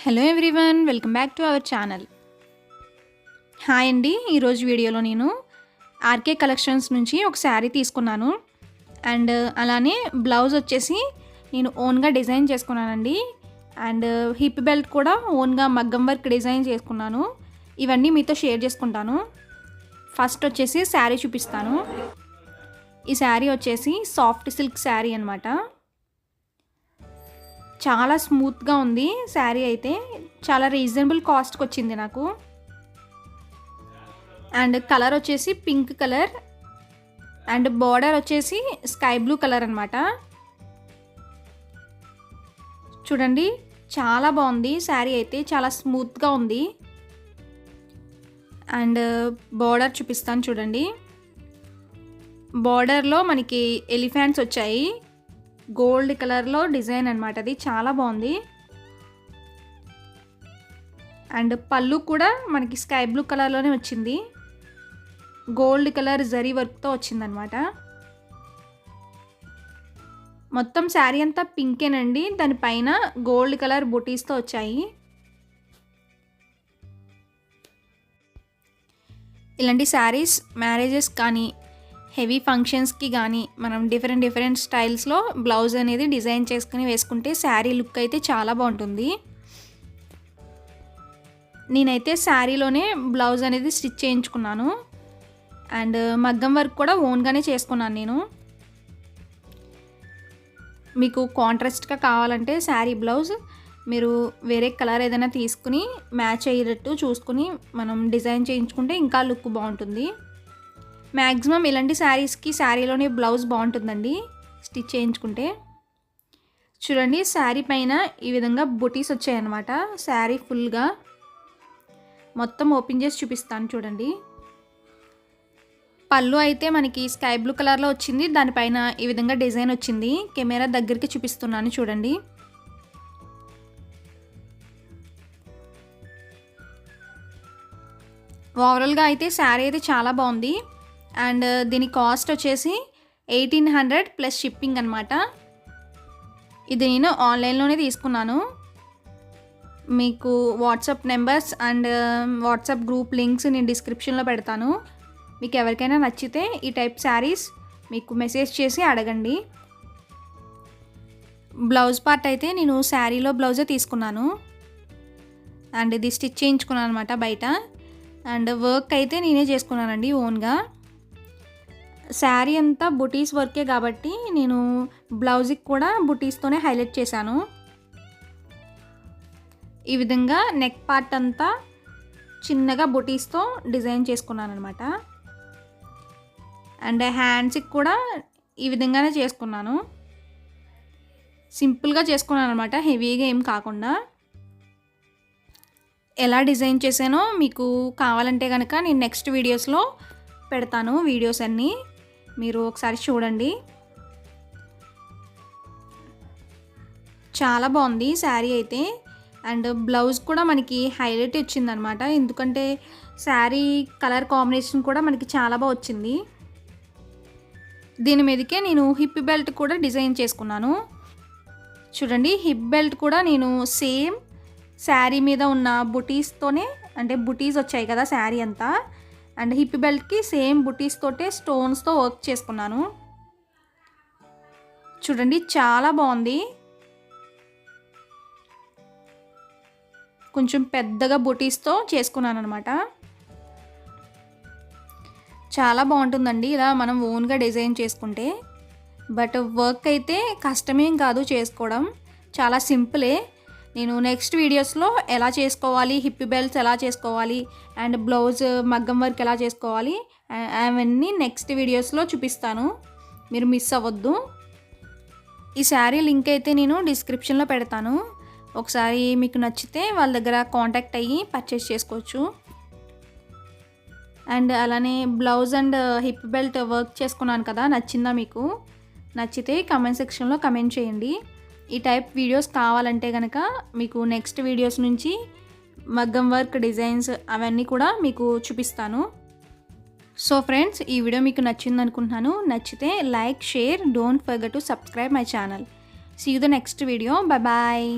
Hello everyone, welcome back to our channel. Hi అండి. ఈరోజు వీడియోలో నేను ఆర్కే కలెక్షన్స్ నుంచి ఒక శారీ తీసుకున్నాను. అండ్ అలానే బ్లౌజ్ వచ్చేసి నేను ఓన్గా డిజైన్ చేసుకున్నానండి. అండ్ హిప్ బెల్ట్ కూడా ఓన్గా మగ్గం వర్క్ డిజైన్ చేసుకున్నాను. ఇవన్నీ మీతో షేర్ చేసుకుంటాను. ఫస్ట్ వచ్చేసి శారీ చూపిస్తాను. ఈ శారీ వచ్చేసి సాఫ్ట్ సిల్క్ శారీ అనమాట. చాలా స్మూత్గా ఉంది శారీ. అయితే చాలా రీజనబుల్ కాస్ట్కి వచ్చింది నాకు. అండ్ కలర్ వచ్చేసి పింక్ కలర్ అండ్ బార్డర్ వచ్చేసి స్కై బ్లూ కలర్ అనమాట. చూడండి, చాలా బాగుంది శారీ. అయితే చాలా స్మూత్గా ఉంది. అండ్ బార్డర్ చూపిస్తాను చూడండి. బార్డర్లో మనకి ఎలిఫెంట్స్ వచ్చాయి. గోల్డ్ కలర్లో డిజైన్ అనమాట. అది చాలా బాగుంది. అండ్ పళ్ళు కూడా మనకి స్కై బ్లూ కలర్లోనే వచ్చింది. గోల్డ్ కలర్ జరీ వర్క్తో వచ్చిందనమాట. మొత్తం శారీ అంతా పింకేనండి. దానిపైన గోల్డ్ కలర్ బుటీస్తో వచ్చాయి. ఇలాంటి శారీస్ మ్యారేజెస్ కానీ హెవీ ఫంక్షన్స్కి కానీ మనం డిఫరెంట్ స్టైల్స్లో బ్లౌజ్ అనేది డిజైన్ చేసుకుని వేసుకుంటే శారీ లుక్ అయితే చాలా బాగుంటుంది. నేనైతే శారీలోనే బ్లౌజ్ అనేది స్టిచ్ చేయించుకున్నాను. అండ్ మగ్గం వర్క్ కూడా ఓన్గానే చేసుకున్నాను నేను. మీకు కాంట్రాస్ట్గా కావాలంటే శారీ బ్లౌజ్ మీరు వేరే కలర్ ఏదైనా తీసుకుని మ్యాచ్ అయ్యేటట్టు చూసుకుని మనం డిజైన్ చేయించుకుంటే ఇంకా లుక్ బాగుంటుంది. మ్యాక్సిమం ఇలాంటి శారీస్కి శారీలోనే బ్లౌజ్ బాగుంటుందండి స్టిచ్ చేయించుకుంటే. చూడండి, శారీ పైన ఈ విధంగా బుటీస్ వచ్చాయన్నమాట. శారీ ఫుల్గా మొత్తం ఓపెన్ చేసి చూపిస్తాను చూడండి. పళ్ళు అయితే మనకి స్కై బ్లూ కలర్లో వచ్చింది. దానిపైన ఈ విధంగా డిజైన్ వచ్చింది. కెమెరా దగ్గరికి చూపిస్తున్నాను చూడండి. ఓవరాల్గా అయితే శారీ అయితే చాలా బాగుంది. అండ్ దీని కాస్ట్ వచ్చేసి 1800 ప్లస్ షిప్పింగ్ అనమాట. ఇది నేను ఆన్లైన్లోనే తీసుకున్నాను. మీకు WhatsApp numbers and WhatsApp group links నేను డిస్క్రిప్షన్లో పెడతాను. మీకు ఎవరికైనా నచ్చితే ఈ టైప్ శారీస్ మీకు మెసేజ్ చేసి అడగండి. బ్లౌజ్ పార్ట్ అయితే నేను శారీలో బ్లౌజే తీసుకున్నాను. అండ్ ఇది స్టిచ్ చేయించుకున్నాను అనమాట బయట. అండ్ వర్క్ అయితే నేనే చేసుకున్నానండి ఓన్గా. శారీ అంతా బుటీస్ వర్కే కాబట్టి నేను బ్లౌజ్కి కూడా బుటీస్తోనే హైలైట్ చేశాను. ఈ విధంగా నెక్ పార్ట్ అంతా చిన్నగా బుటీస్తో డిజైన్ చేసుకున్నాను అనమాట. అండ్ హ్యాండ్స్కి కూడా ఈ విధంగానే చేసుకున్నాను. సింపుల్గా చేసుకున్నాను అనమాట, హెవీగా ఏం కాకుండా. ఎలా డిజైన్ చేశానో మీకు కావాలంటే కనుక నేను నెక్స్ట్ వీడియోస్లో పెడతాను. వీడియోస్ అన్నీ మీరు ఒకసారి చూడండి. చాలా బాగుంది శారీ అయితే. అండ్ బ్లౌజ్ కూడా మనకి హైలైట్ వచ్చిందనమాట. ఎందుకంటే శారీ కలర్ కాంబినేషన్ కూడా మనకి చాలా బాగా వచ్చింది. దీని మీదకే నేను హిప్ బెల్ట్ కూడా డిజైన్ చేసుకున్నాను చూడండి. హిప్ బెల్ట్ కూడా నేను సేమ్ శారీ మీద ఉన్న బుటీస్తోనే, అంటే బుటీస్ వచ్చాయి కదా శారీ అంతా, అండ్ హిప్ బెల్ట్కి సేమ్ బుటీస్ తోటే స్టోన్స్తో వర్క్ చేసుకున్నాను చూడండి. చాలా బాగుంది. కొంచెం పెద్దగా బుటీస్తో చేసుకున్నాను అనమాట. చాలా బాగుంటుందండి ఇలా మనం ఓన్గా డిజైన్ చేసుకుంటే. బట్ వర్క్ అయితే కష్టమేం కాదు చేసుకోవడం, చాలా సింపులే. నేను నెక్స్ట్ వీడియోస్లో ఎలా చేసుకోవాలి, హిప్ బెల్ట్స్ ఎలా చేసుకోవాలి, అండ్ బ్లౌజ్ మగ్గం వర్క్ ఎలా చేసుకోవాలి అవన్నీ నెక్స్ట్ వీడియోస్లో చూపిస్తాను. మీరు మిస్ అవ్వద్దు. ఈ శారీ లింక్ అయితే నేను డిస్క్రిప్షన్లో పెడతాను. ఒకసారి మీకు నచ్చితే వాళ్ళ దగ్గర కాంటాక్ట్ అయ్యి పర్చేస్ చేసుకోవచ్చు. అండ్ అలానే blouse and hip belt work చేసుకున్నాను కదా, నచ్చిందా మీకు? నచ్చితే కామెంట్ సెక్షన్లో కామెంట్ చేయండి. ఈ టైప్ వీడియోస్ కావాలంటే కనుక మీకు నెక్స్ట్ వీడియోస్ నుంచి మగ్గం వర్క్ డిజైన్స్ అవన్నీ కూడా మీకు చూపిస్తాను. సో ఫ్రెండ్స్, ఈ వీడియో మీకు నచ్చింది అనుకుంటున్నాను. నచ్చితే like, share, don't forget to subscribe my channel. See you the next video. Bye bye.